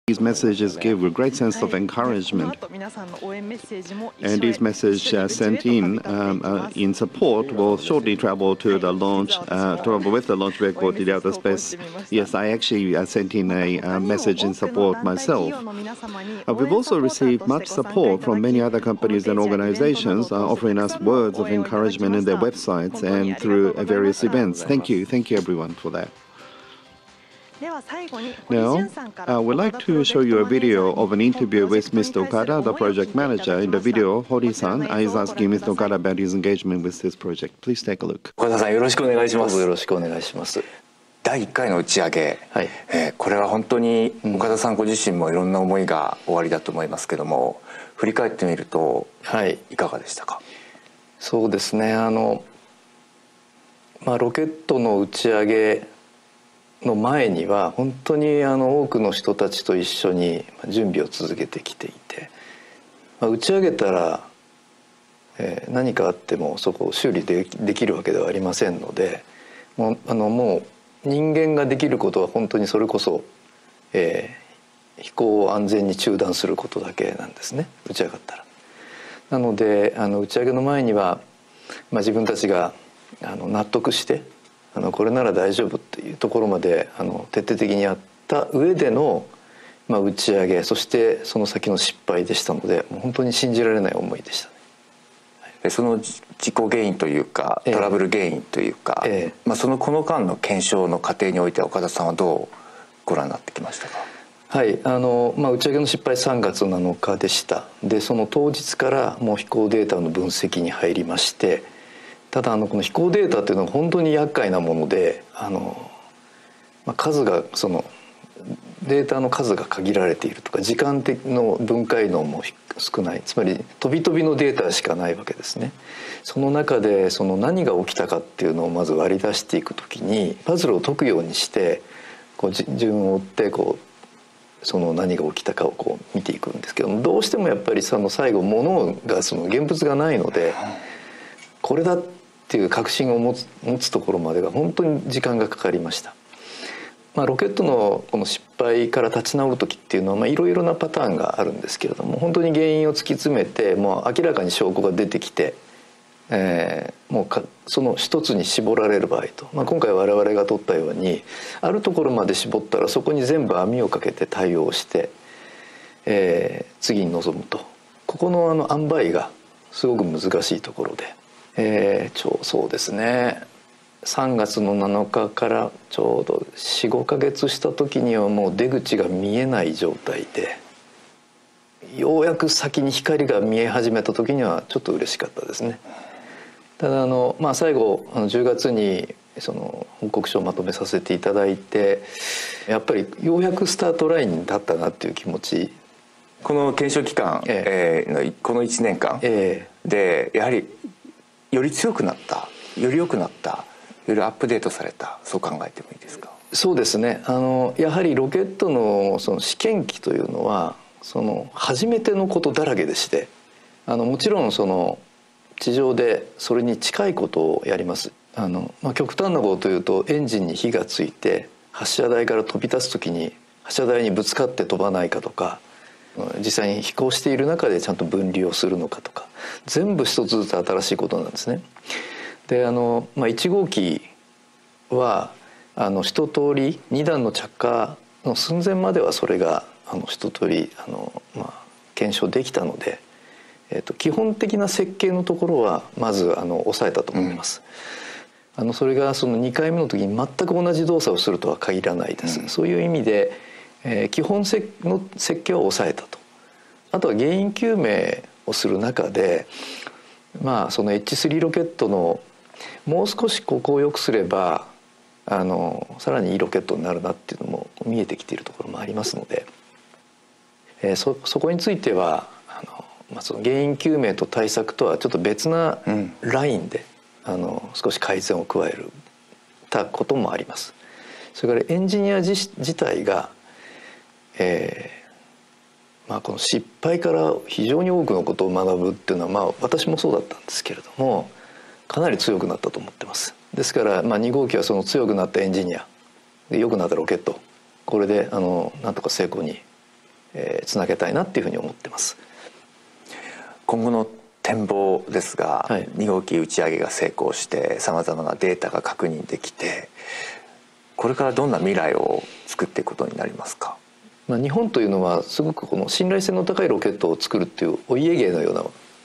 These messages give a great sense of encouragement, and these messages sent in support will shortly travel to the launch, travel with the launch vehicle to the outer space. Yes, I actually sent in a message in support myself. We've also received much support from many other companies and organizations offering us words of encouragement in their websites and through various events. Thank you everyone for that. Now, I would like to show you a video of an interview with Mr. Okada, the project manager. In the video, Hori-san is asking Mr. Okada about his engagement with this project. Please take a look. 岡田さん、よろしくお願いします。よろしくお願いします。第1回の打ち上げ、はい、これは本当に岡田さんご自身もいろんな思いがおありだと思いますけども、振り返ってみると、いかがでしたか？そうですね、ロケットの打ち上げの前には本当に多くの人たちと一緒に準備を続けてきていて、打ち上げたら、何かあってもそこを修理できるわけではありませんので、もう人間ができることは本当にそれこそ、飛行を安全に中断することだけなんですね、打ち上がったら。なので打ち上げの前には、自分たちが納得してこれなら大丈夫っていうところまで徹底的にやった上での、打ち上げ、そしてその先の失敗でしたので、もう本当に信じられない思いでしたね。その事故原因というかトラブル原因というか、この間の検証の過程において岡田さんはどうご覧になってきましたか？はい、打ち上げの失敗3月7日でした。でその当日からもう飛行データの分析に入りまして、ただこの飛行データっていうのは本当に厄介なもので、数がデータの数が限られているとか、時間的の分解能も少ない、つまり飛び飛びのデータしかないわけですね。その中で何が起きたかっていうのをまず割り出していくときに、パズルを解くようにして順を追って何が起きたかを見ていくんですけども、どうしてもやっぱり最後物が現物がないので、これだっていう確信を持つところまでが本当に時間がかかりました。ロケットのこの失敗から立ち直る時っていうのはいろいろなパターンがあるんですけれども、本当に原因を突き詰めてもう明らかに証拠が出てきて、その一つに絞られる場合と、今回我々が取ったようにあるところまで絞ったらそこに全部網をかけて対応して、次に臨むと、ここの塩梅がすごく難しいところで。そうですね、3月の7日からちょうど 4,5 ヶ月した時にはもう出口が見えない状態で、ようやく先に光が見え始めた時にはちょっと嬉しかったですね。ただ最後10月に報告書をまとめさせていただいて、やっぱりようやくスタートラインに立ったなっていう気持ち。この検証期間、この1年間でやはりより強くなった、より良くなった、よりアップデートされた、そう考えてもいいですか？そうですね、やはりロケットの試験機というのは初めてのことだらけでして、もちろん地上でそれに近いことをやります。極端なことを言うと、エンジンに火がついて発射台から飛び立つ時に発射台にぶつかって飛ばないかとか、実際に飛行している中でちゃんと分離をするのかとか、全部一つずつ新しいことなんですね。で1号機は一通り2段の着火の寸前まではそれが一通り検証できたので、基本的な設計のところはまず抑えたと思います。それが2回目の時に全く同じ動作をするとは限らないです。そういう意味で基本の設計を抑えたと。あとは原因究明をする中で、その H3 ロケットのもう少しここを良くすればさらにいいロケットになるなっていうのも見えてきているところもありますので、そこについてはその原因究明と対策とはちょっと別なラインで、少し改善を加えたこともあります。それからエンジニア自体がこの失敗から非常に多くのことを学ぶっていうのは、私もそうだったんですけれども、かなり強くなったと思ってます。ですから、2号機はその強くなったエンジニアで良くなったロケット、これでなんとか成功につなげたいなっていうふうに思ってます。今後の展望ですが、はい、2号機打ち上げが成功してさまざまなデータが確認できて、これからどんな未来を作っていくことになりますか？日本というのはすごくこの信頼性の高いロケットを作るっていうお家芸のような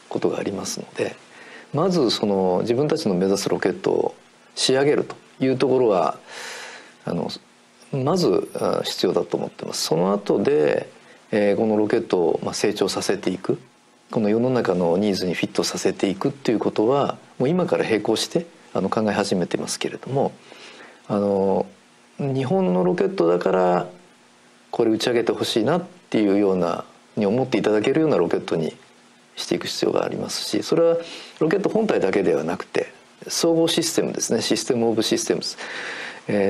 ことがありますので、まずその自分たちの目指すロケットを仕上げるというところはまず必要だと思ってます。その後でこのロケットを成長させていく、この世の中のニーズにフィットさせていくっていうことはもう今から並行して考え始めてますけれども、日本のロケットだからこれ打ち上げてほしいなっていうようなに思っていただけるようなロケットにしていく必要がありますし、それはロケット本体だけではなくて総合システムですね、システムオブシステムズ、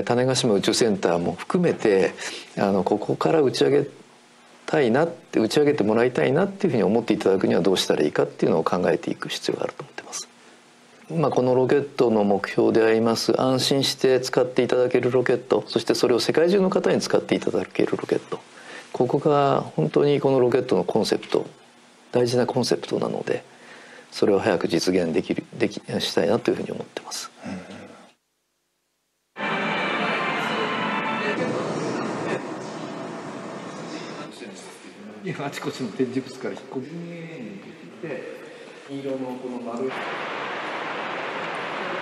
種子島宇宙センターも含めてここから打ち上げたいなって打ち上げてもらいたいなっていうふうに思っていただくにはどうしたらいいかっていうのを考えていく必要があると思ってます。このロケットの目標であります安心して使っていただけるロケット、そしてそれを世界中の方に使っていただけるロケット、ここが本当にこのロケットのコンセプト、大事なコンセプトなので、それを早く実現したいなというふうに思ってます。あちこちの展示物から引っ込みて、黄色のこの丸い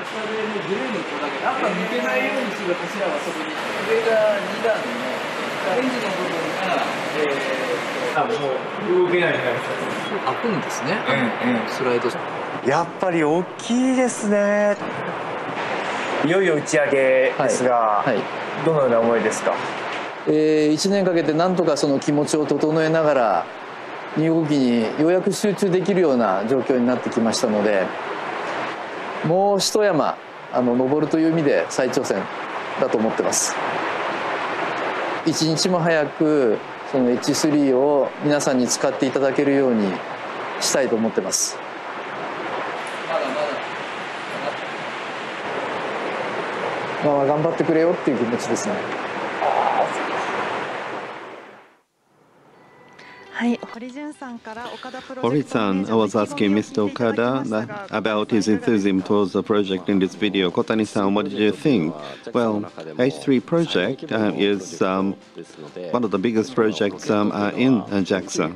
下でグレーの子だけ赤抜けないようにする柱はそこに、上が2段のレンジの部分がもう動けないみたいな開くんですね、スライド。やっぱり大きいですね。いよいよ打ち上げですが、どのような思いですか？1年かけてなんとかその気持ちを整えながら2号機にようやく集中できるような状況になってきましたので、もう一山登るという意味で再挑戦だと思ってます。一日も早くその H3 を皆さんに使っていただけるようにしたいと思ってます。頑張ってくれよっていう気持ちですね。Hori-san was asking Mr. Okada about his enthusiasm towards the project in this video. Kotani-san, what did you think? Well, H3 project is one of the biggest projects in JAXA.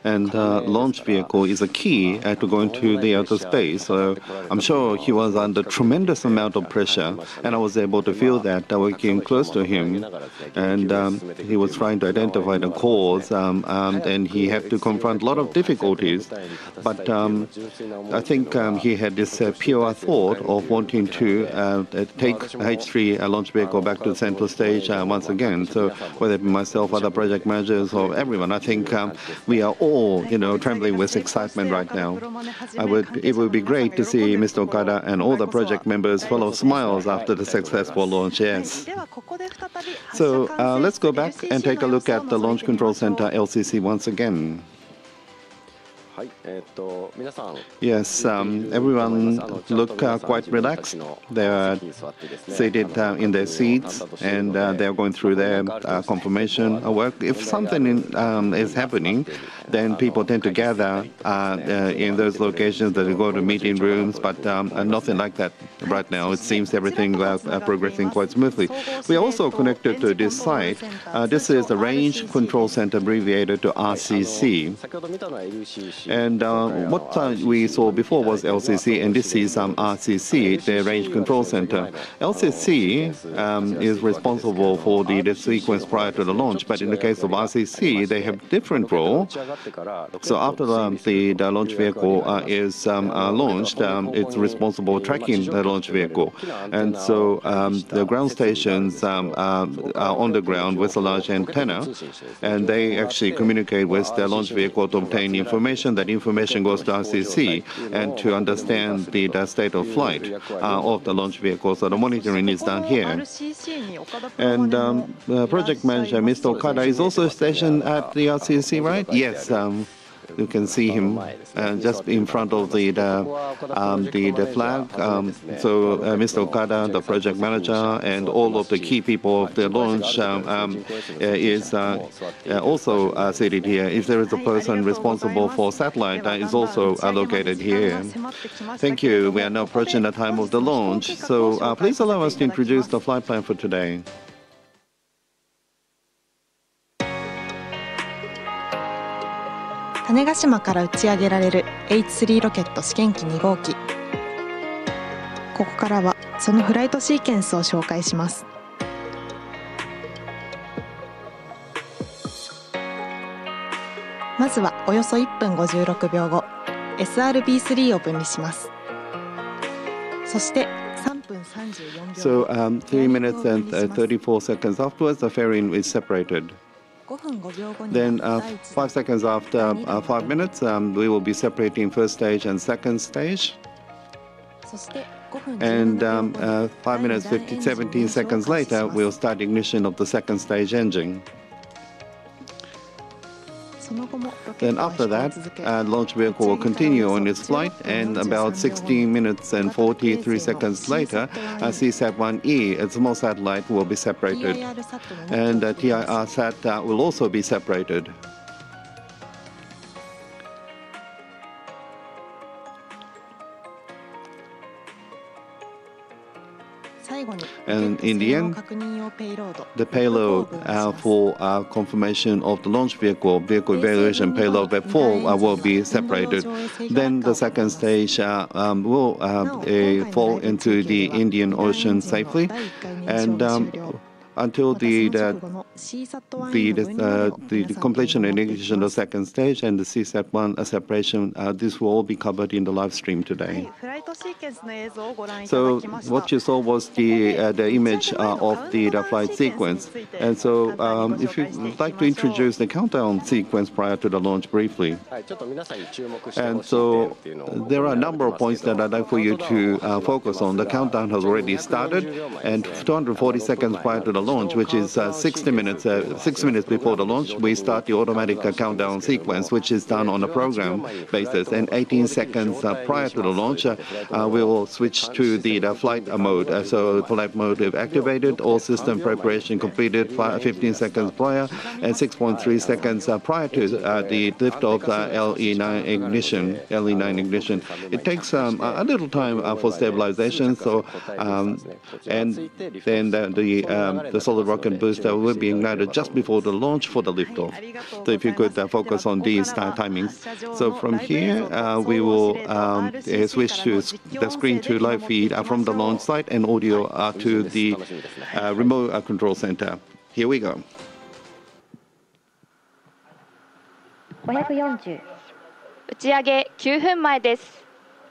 And launch vehicle is a key to going to the outer space. So I'm sure he was under tremendous amount of pressure. And I was able to feel that working close to him. And he was trying to identify the cause. And he had to confront a lot of difficulties, but I think he had this pure thought of wanting to take H3 launch vehicle back to the central stage once again. So whether it be myself, other project managers, or everyone, I think we are all, trembling with excitement right now. It would be great to see Mr. Okada and all the project members full of smiles after the successful launch. Yes. So let's go back and take a look at the Launch Control Center LCC once again. Yes, everyone look quite relaxed. They are seated in their seats and they are going through their confirmation work. If something is happening, then people tend to gather in those locations that they go to meeting rooms, but nothing like that right now. It seems everything progressing quite smoothly. We are also connected to this site. This is the Range Control Center, abbreviated to RCC. And what we saw before was LCC, and this is RCC, the Range Control Center. LCC is responsible for the sequence prior to the launch, but in the case of RCC, they have different role. So after the launch vehicle is launched, it's responsible for tracking the launch vehicle. And so the ground stations are on the ground with a large antenna, and they actually communicate with the launch vehicle to obtain information. That information goes to RCC and to understand the state of flight of the launch vehicle. So the monitoring is done here. And project manager Mr. Okada is also stationed at the RCC, right? Yes. You can see him just in front of the flag. So Mr. Okada, the project manager, and all of the key people of the launch is also seated here. If there is a person responsible for satellite, is also located here. Thank you. We are now approaching the time of the launch. So please allow us to introduce the flight plan for today. Tanegashima から打ち上げられる H3 ロケット試験機2号機。ここからはそのフライトシーケンスを紹介します。まずはおよそ1分56秒後、SRB3 を分離します。そして3分34秒。So 3 minutes and 34 seconds afterwards, the fairing is separated. Then 5 seconds after 5 minutes, we will be separating first stage and second stage. And 5 minutes 17 seconds later, we'll start ignition of the second stage engine. Then after that, launch vehicle will continue on its flight, and about 16 minutes and 43 seconds later, CSAT-1E, a small satellite, will be separated. And TIR-SAT will also be separated. And in the end, the payload for confirmation of the launch vehicle evaluation payload Web 4 will be separated. Then the second stage will fall into the Indian Ocean safely. And until the completion and ignition of the second stage and the CSAT-1 separation, this will all be covered in the live stream today. So what you saw was the image of the flight sequence. And so if you'd like to introduce the countdown sequence prior to the launch briefly. And so there are a number of points that I'd like for you to focus on. The countdown has already started, and 240 seconds prior to the launch, which is 6 minutes before the launch, we start the automatic countdown sequence, which is done on a program basis. And 18 seconds prior to the launch, we will switch to the flight mode. So flight mode is activated, all system preparation completed 15 seconds prior, and 6.3 seconds prior to the liftoff LE9 ignition. It takes a little time for stabilization. So and then the solid rocket booster will be ignited just before the launch for the liftoff. So if you could focus on these timings. So from here, we will switch to the screen to live feed from the launch site and audio to the remote control center. Here we go. 540打ち上げ9分前です。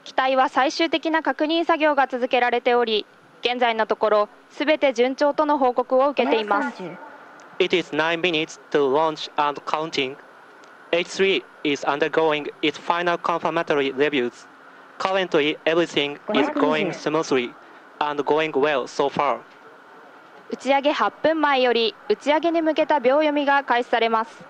機体は最終的な確認作業が続けられており、現在のところすべて順調との報告を受けています。It is 9 minutes to launch and counting. H3 is undergoing its final confirmatory reviews. Currently, everything is going smoothly and going well so far. 打ち上げ8分前より打ち上げに向けた秒読みが開始されます。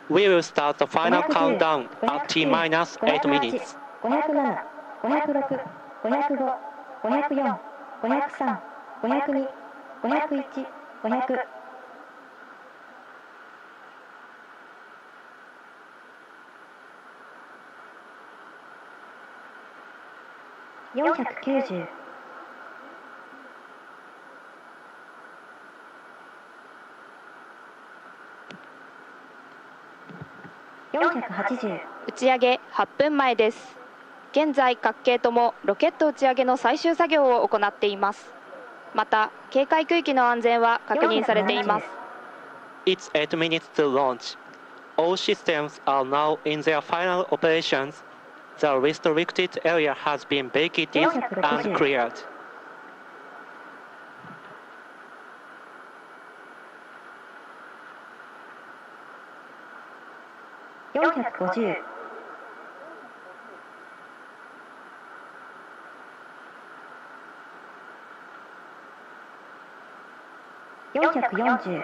We will start the final countdown at T-8 minutes. 507、506、505、504、503、502、501、500。490。480。打ち上げ8分前です。現在各系ともロケット打ち上げの最終作業を行っています。また警戒区域の安全は確認されています。It's 8 minutes to launch. All systems are now in their final operations. The restricted area has been vacated and cleared. 450。440。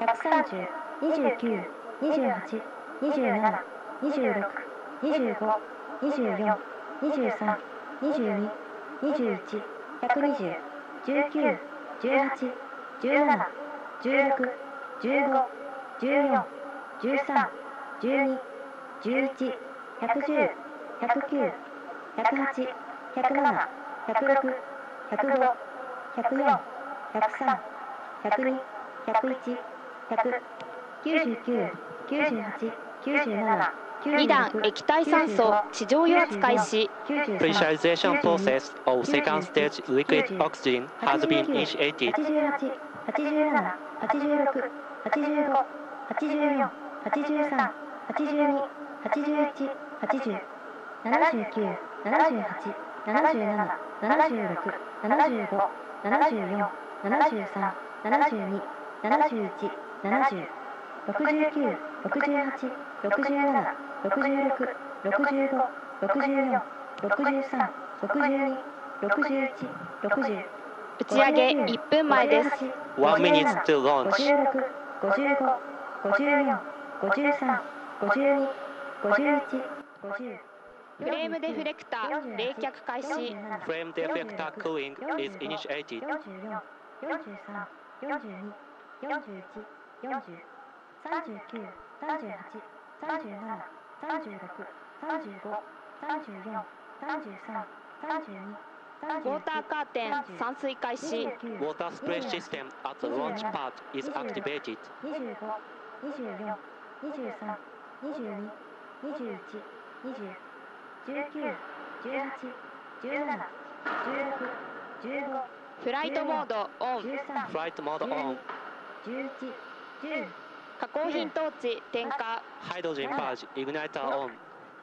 130、29、28、27、26、25、24、23、22、21、120、19、18、17、16、15、14、13、12、11、110、109、108、107、106、105、104、103、102、101、100、99、98、97、2段液体酸素地上溶圧開始。 Pressurization process of second stage liquid oxygen has been initiated. 88、87、86、85、84、83、82、81、80、79、78、77、76、75、74、73、72、71、70、69、68、67、66、65、64、63、62、61、60。打ち上げ1分前です。 1 minute to launch. 56、55、54、53、52、51、50。フレームデフレクター冷却開始。 Flame deflector cooling is initiated. 44、43、42、41、40、39、38、37、36、35、34、33、32、ウォーターカーテン散水開始。 Water spray system at the launch pad is activated. 25、24、23、22、21、20、19、18、17、16、15、フライトモードオン。 13、 Flight mode on. 11、10、加工品トーチ点火。 Hydrogen purge igniter on.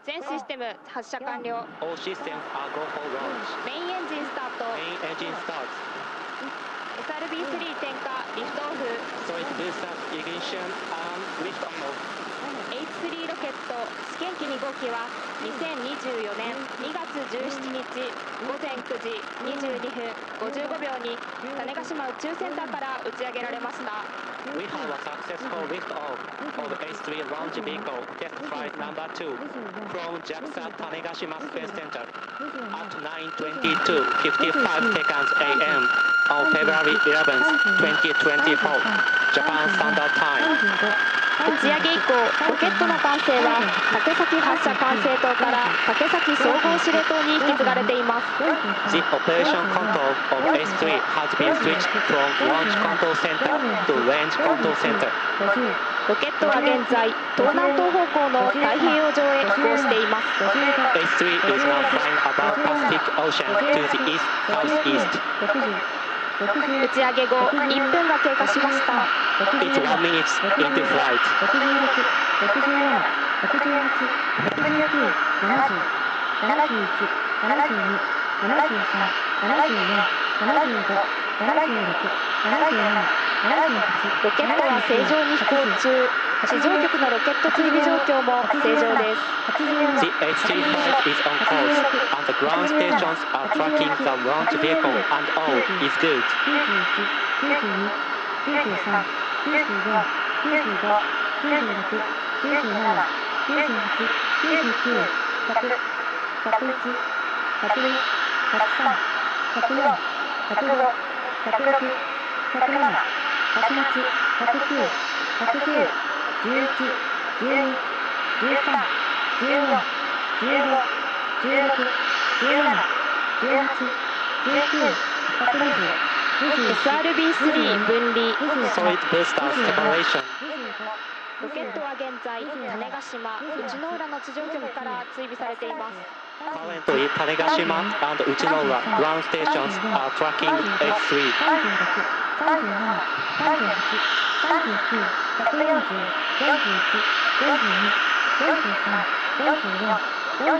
全システム発射完了。 All systems are go for launch. メインエンジンスタート。 Main engine starts. SRB3 点火リフトオフ。 Solid boosters ignition and lift off. H3 ロケット試験機2号機は2024年2月17日午前9時22分55秒に種子島宇宙センターから打ち上げられました。 We have a successful liftoff of H3 launch vehicle test flight number 2 from JAXA Tanegashima Space Center at 9:22:55 seconds a.m. on February 11th, 2024, Japan Standard Time. 打ち上げ以降ロケットの管制は竹崎発射管制塔から竹崎総合司令塔に引き継がれています。 The operation control of H3 has been switched from launch control center to range control center. ロケットは現在東南東方向の太平洋上へ飛行しています。 H3 is now flying above Pacific Ocean to the east-southeast. 打ち上げ後1分が経過しました。 It's 1 minute into flight. 66、67、68、69、70、71、72、73、74、75、76、77、78。ロケットは正常に飛行中。地上局のロケット追尾状況も正常です。 The H3 flight is on course, and the ground stations are tracking the launch vehicle, and all is good. 91、92、93、94、95、96、97、98、99、100、101、102、103、104、105、106、107、108、109、110、11、12、13、14、15、16、17、18、19、120、SRB3 分離。 Solid booster separation. ロケットは現在種子島内之浦の地上局から追尾されています。 Currently, Tanegashima and Uchinora ground stations are tracking H3. 37、38、39、140、41、42、43、44、45、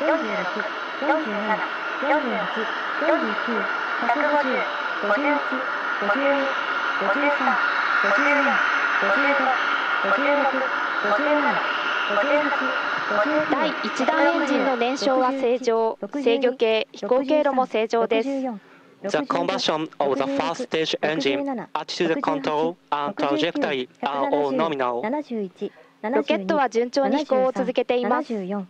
46、47、48、49、150、51、52、53、54、55、56、57、58、第1段エンジンの燃焼は正常。制御系飛行経路も正常です。The combustion of the first stage engine, attitude control, and trajectory are all nominal. ロケットは順調に飛行を続けています。 The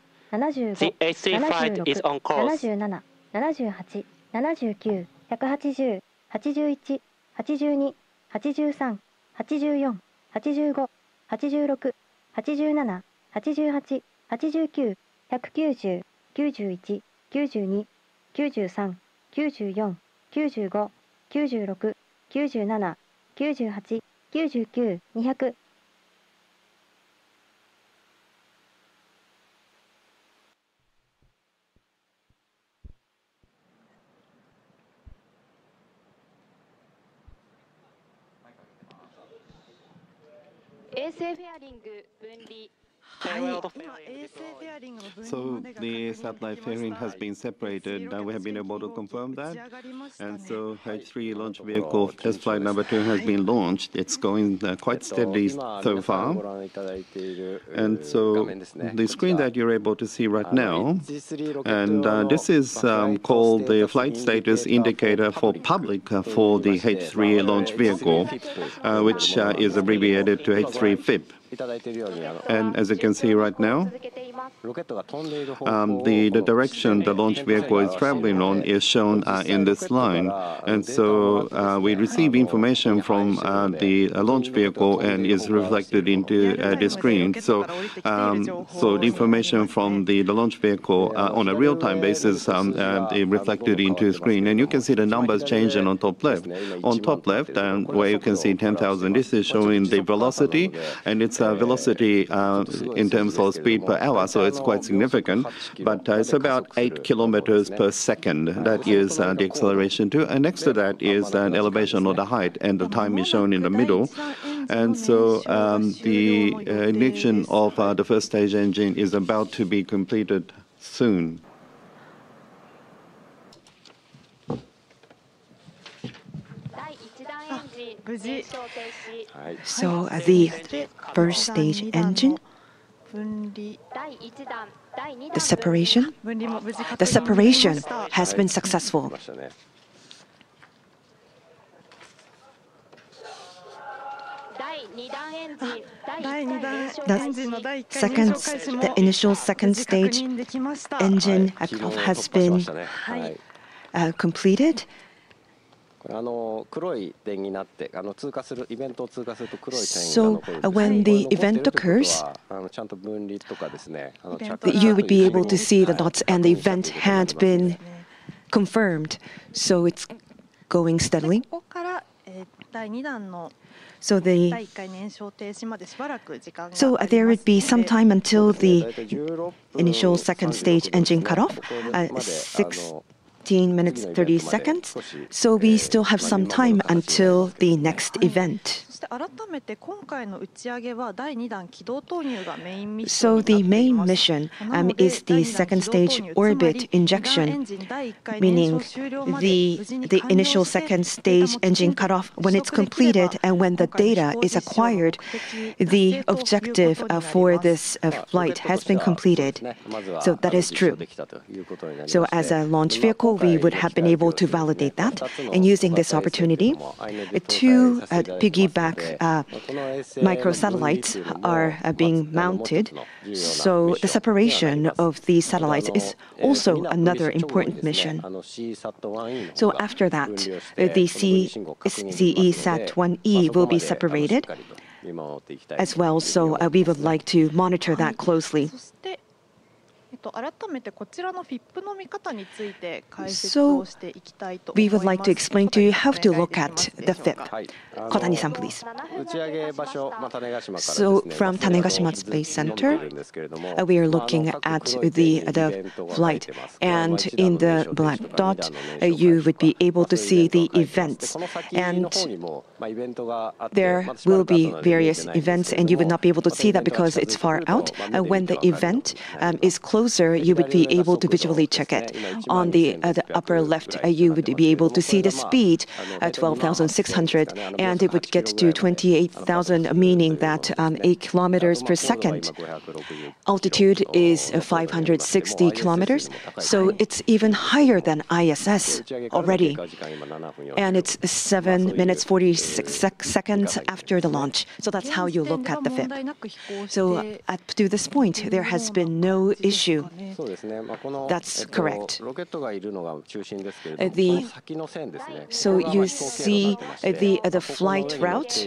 H3 flight is on course. 77、78、79、180、81、82、83、84、85、86、87、88、89、190、91、92、93、94、95、96、97、98、99、200。衛星フェアリング分離。 So the satellite fairing has been separated. We have been able to confirm that. And so H3 launch vehicle test flight number 2 has been launched. It's going quite steadily so far. And so the screen that you're able to see right now, and this is called the flight status indicator for public for the H3 launch vehicle, which is abbreviated to H3FIP. And as you can see right now, the direction the launch vehicle is traveling on is shown in this line. And so we receive information from the launch vehicle and is reflected into the screen. So the information from the launch vehicle on a real-time basis is reflected into the screen. And you can see the numbers changing on top left. On top left, where you can see 10,000, this is showing the velocity, and it's velocity in terms of speed per hour, so it's quite significant, but it's about 8 kilometers per second. That is the acceleration too. And next to that is an elevation of the height, and the time is shown in the middle. And so the ignition of the first stage engine is about to be completed soon. So the first stage engine, the separation has been successful. The initial second stage engine has been completed. So when the event occurs, you would be able to see the dots, and the event had been confirmed. So it's going steadily. So there would be some time until the initial second stage engine cutoff, 15 minutes 30 seconds. So we still have some time until the next event. So the main mission is the second stage orbit injection, meaning the initial second stage engine cutoff. When it's completed and when the data is acquired, the objective for this flight has been completed. So that is true. So as a launch vehicle, we would have been able to validate that. And using this opportunity, 2 piggyback microsatellites are being mounted. So the separation of these satellites is also another important mission. So after that, the CESat-1E will be separated as well. So we would like to monitor that closely. So we would like to explain to you how to look at the FIP. Kotani-san, please. So from Tanegashima Space Center, we are looking at the flight, and in the black dot, you would be able to see the events. And there will be various events, and you would not be able to see that because it's far out. When the event is closer browser, you would be able to visually check it. On the upper left, you would be able to see the speed at 12,600, and it would get to 28,000, meaning that 8 kilometers per second. Altitude is 560 kilometers, so it's even higher than ISS already. And it's 7 minutes 46 seconds after the launch. So that's how you look at the FIP. So up to this point, there has been no issue. That's correct. So you see the flight route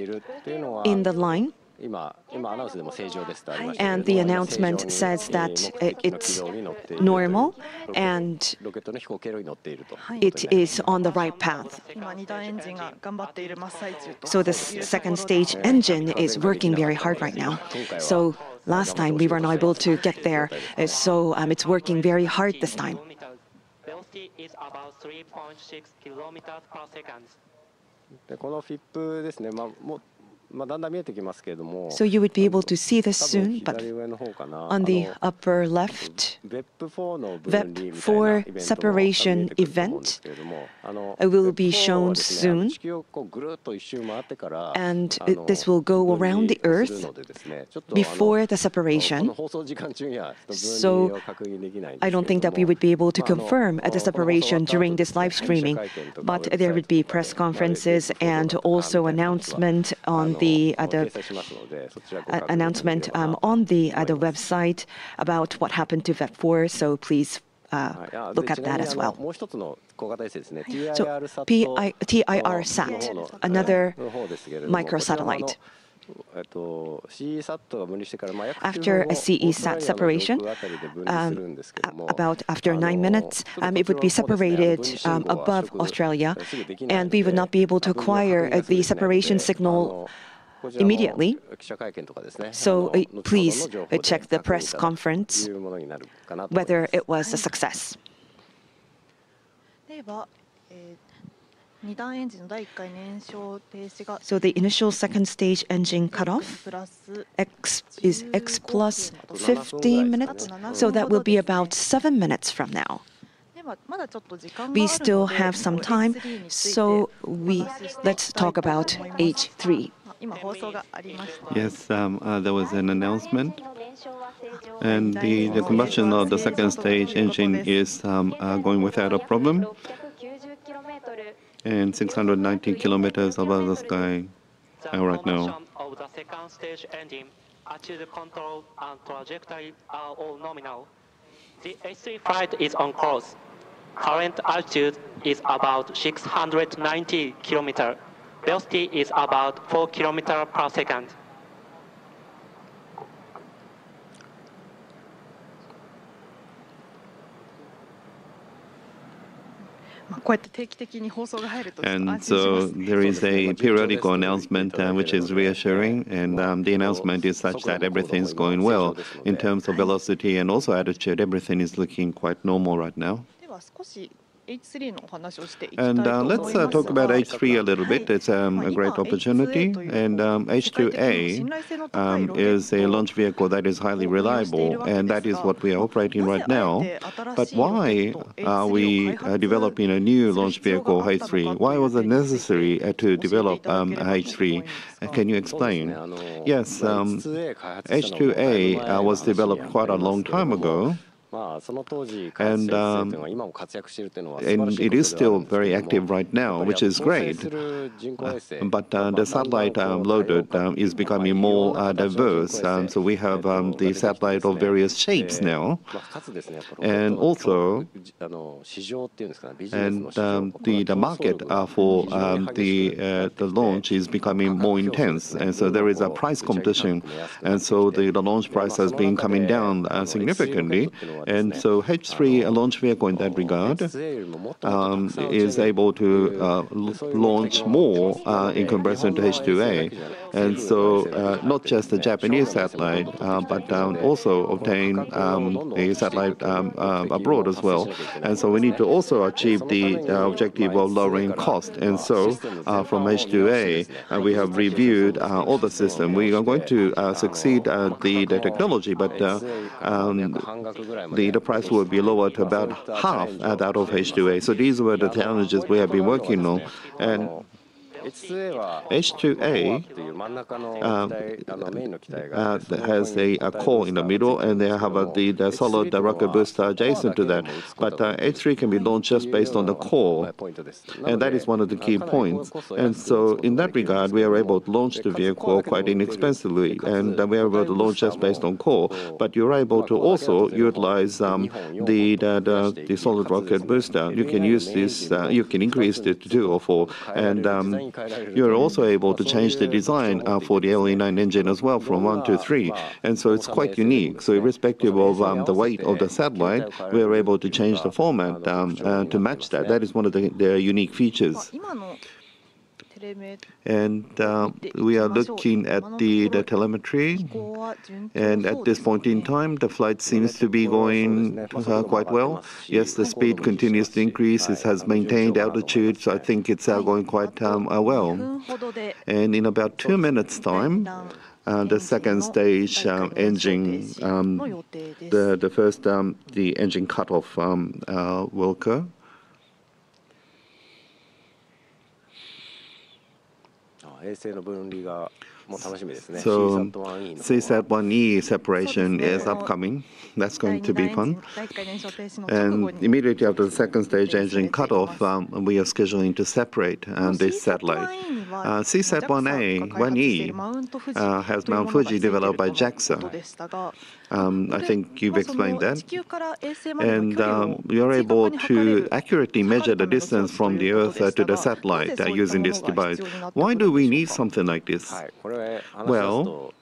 in the line. And the announcement says that it's normal and it is on the right path. So the second stage engine is working very hard right now. So last time we were not able to get there, so it's working very hard this time. Velocity is about 3.6 kilometers per second. So you would be able to see this soon, but on the upper left, VEP4 separation event will be shown soon, and this will go around the Earth before the separation. So I don't think that we would be able to confirm the separation during this live streaming, but there would be press conferences and also announcement on the announcement on the website about what happened to VEP4. So please look at that as well. So TIR-SAT, another microsatellite. After a CE-SAT separation, about after 9 minutes, it would be separated above Australia, and we would not be able to acquire the separation signal immediately. So please check the press conference whether it was a success. So the initial second stage engine cutoff is X plus 15 minutes, so that will be about 7 minutes from now. We still have some time, so let's talk about H3. Yes, there was an announcement, and the combustion of the second stage engine is going without a problem, and 690 kilometers above the sky right now. Of the second stage engine, attitude control and trajectory are all nominal. The H3 flight is on course. Current altitude is about 690 kilometers. Velocity is about 4 kilometers per second. And so there is a periodical announcement which is reassuring, and the announcement is such that everything's going well in terms of velocity and also attitude. Everything is looking quite normal right now. And let's talk about H3 a little bit. It's a great opportunity. And H2A is a launch vehicle that is highly reliable, and that is what we are operating right now. But why are we developing a new launch vehicle, H3? Why was it necessary to develop H3? Can you explain? Yes, H2A was developed quite a long time ago. And it is still very active right now, which is great. But the satellite loaded is becoming more diverse. So we have the satellite of various shapes now. And also, the market for the launch is becoming more intense. And so there is a price competition. And so the launch price has been coming down significantly. And so H3, a launch vehicle in that regard, is able to launch more in comparison to H2A. And so not just the Japanese satellite, but also obtain a satellite abroad as well. And so we need to also achieve the objective of lowering cost. And so from H2A, we have reviewed all the system. We are going to succeed the technology, but the price will be lowered to about half that of H2A. So these were the challenges we have been working on. And H2A has a core in the middle, and they have the solid rocket booster adjacent to that. But H3 can be launched just based on the core, and that is one of the key points. And so in that regard, we are able to launch the vehicle quite inexpensively, and we are able to launch just based on core. But you're able to also utilize the solid rocket booster. You can use this, you can increase it to 2 or 4, and you're also able to change the design for the LE9 engine as well from 1 to 3, and so it's quite unique. So irrespective of the weight of the satellite, we are able to change the format to match that. That is one of the unique features. And we are looking at the telemetry, and at this point in time, the flight seems to be going quite well. Yes, the speed continues to increase. It has maintained altitude, so I think it's going quite well. And in about 2 minutes' time, the second stage engine, the engine cutoff will occur. So CSAT-1E separation is upcoming. That's going to be fun. And immediately after the second stage engine cutoff, we are scheduling to separate this satellite. CSAT-1A, 1E, has Mount Fuji developed by JAXA. I think you've explained that. And we are able to accurately measure the distance from the Earth to the satellite using this device. Why do we need something like this? Well,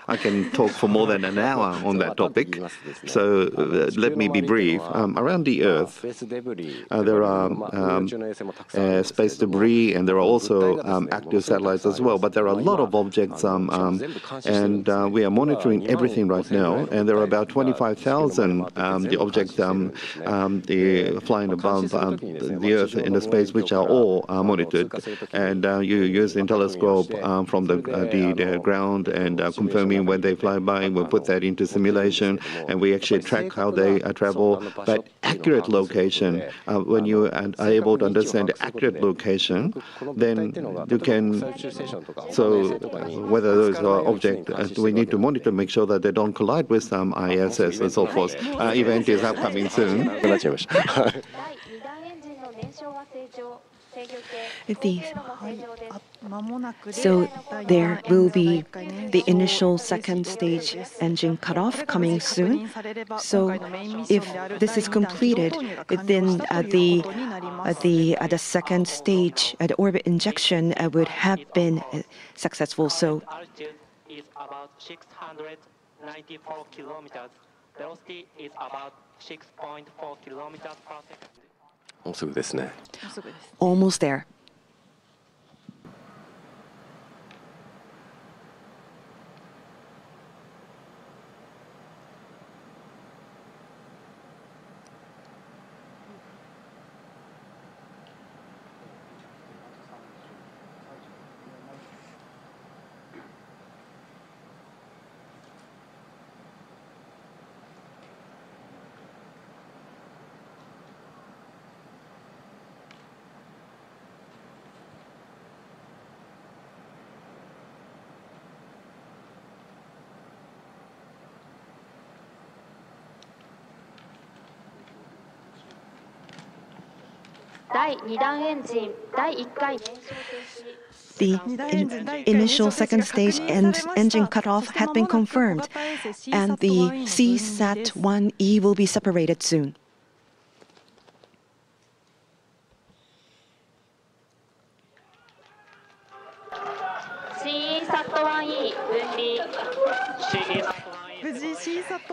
I can talk for more than an hour on that topic, so let me be brief. Around the Earth, there are space debris, and there are also active satellites as well, but there are a lot of objects, and we are monitoring everything right now, and there are about 25,000 the objects flying above the Earth in the space, which are all monitored, and you use the telescope from the ground, and confirming when they fly by. We'll put that into simulation, and we actually track how they travel. But accurate location, when you are able to understand the accurate location, then you can, so whether those objects, we need to monitor, make sure that they don't collide with some ISS and so forth. Event is upcoming soon. So there will be the initial second stage engine cutoff coming soon. So if this is completed, then the second stage, the orbit injection would have been successful. So is about 694 kilometers. Velocity is about 6.4 kilometers per second. Almost there. The initial second stage engine cutoff had been confirmed, and the CSAT-1E will be separated soon.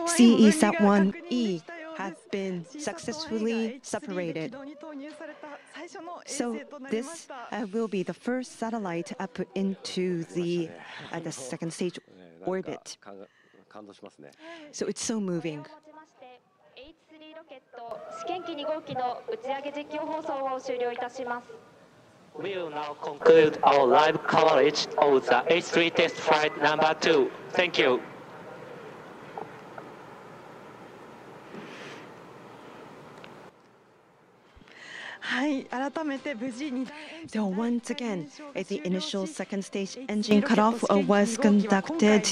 CSAT-1E have been successfully separated. So this will be the first satellite put into the second stage orbit. So it's so moving. We will now conclude our live coverage of the H3 test flight number 2. Thank you. So once again, the initial second stage engine cutoff was conducted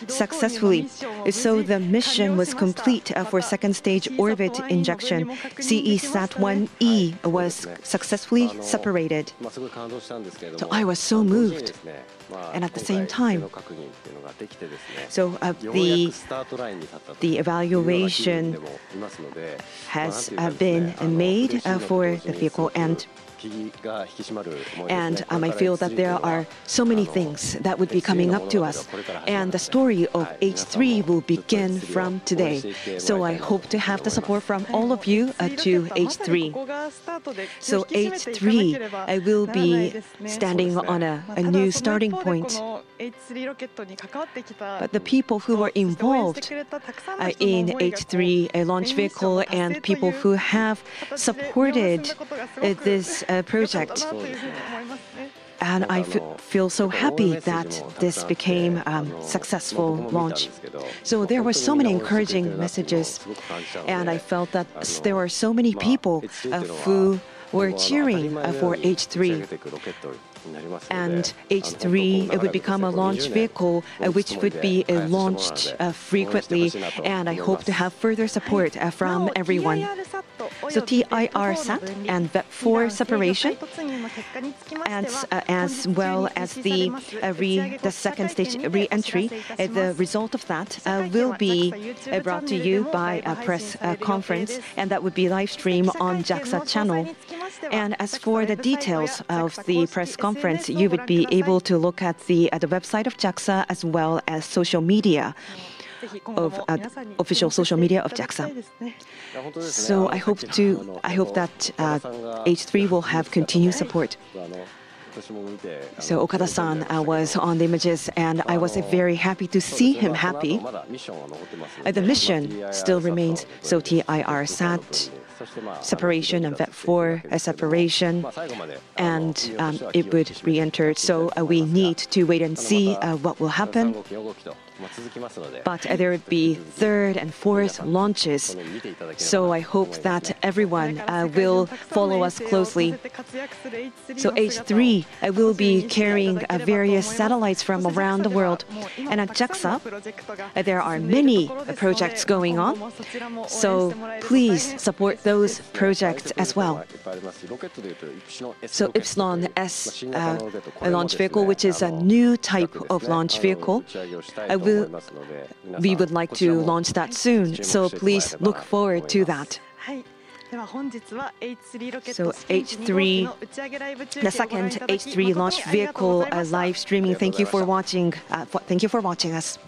successfully. So the mission was complete for second stage orbit injection. CESat-1E was successfly separated. So I was so moved. And at the same time, so the evaluation has been made for the vehicle, and I feel that there are so many things that would be coming up to us, and the story of H3 will begin from today. So I hope to have the support from all of you to H3. So H3 will be standing on a new starting point. But the people who were involved in H3 launch vehicle and people who have supported this project, and I feel so happy that this became a successful launch. So there were so many encouraging messages, and I felt that there were so many people who were cheering for H3. And H3 would become a launch vehicle which would be launched frequently, and I hope to have further support from everyone. So TIR-SAT and VEP4 separation, as well as the second stage re-entry, the result of that will be brought to you by a press conference, and that would be live streamed on JAXA channel. And as for the details of the press conference, you would be able to look at the website of JAXA as well as social media of official social media of JAXA. So I hope that H3 will have continued support. So Okada-san was on the images, and I was very happy to see him happy. The mission still remains, so TIR-SAT separation and VEP4 separation, and it would re-enter. So we need to wait and see what will happen. But there would be third and fourth launches, so I hope that everyone will follow us closely. So H3 will be carrying various satellites from around the world, and at JAXA there are many projects going on, so please support those projects as well. So Epsilon S launch vehicle, which is a new type of launch vehicle, we would like to launch that soon, so please look forward to that. So H3, the second H3 launch vehicle live streaming. Thank you for watching. Thank you for watching us.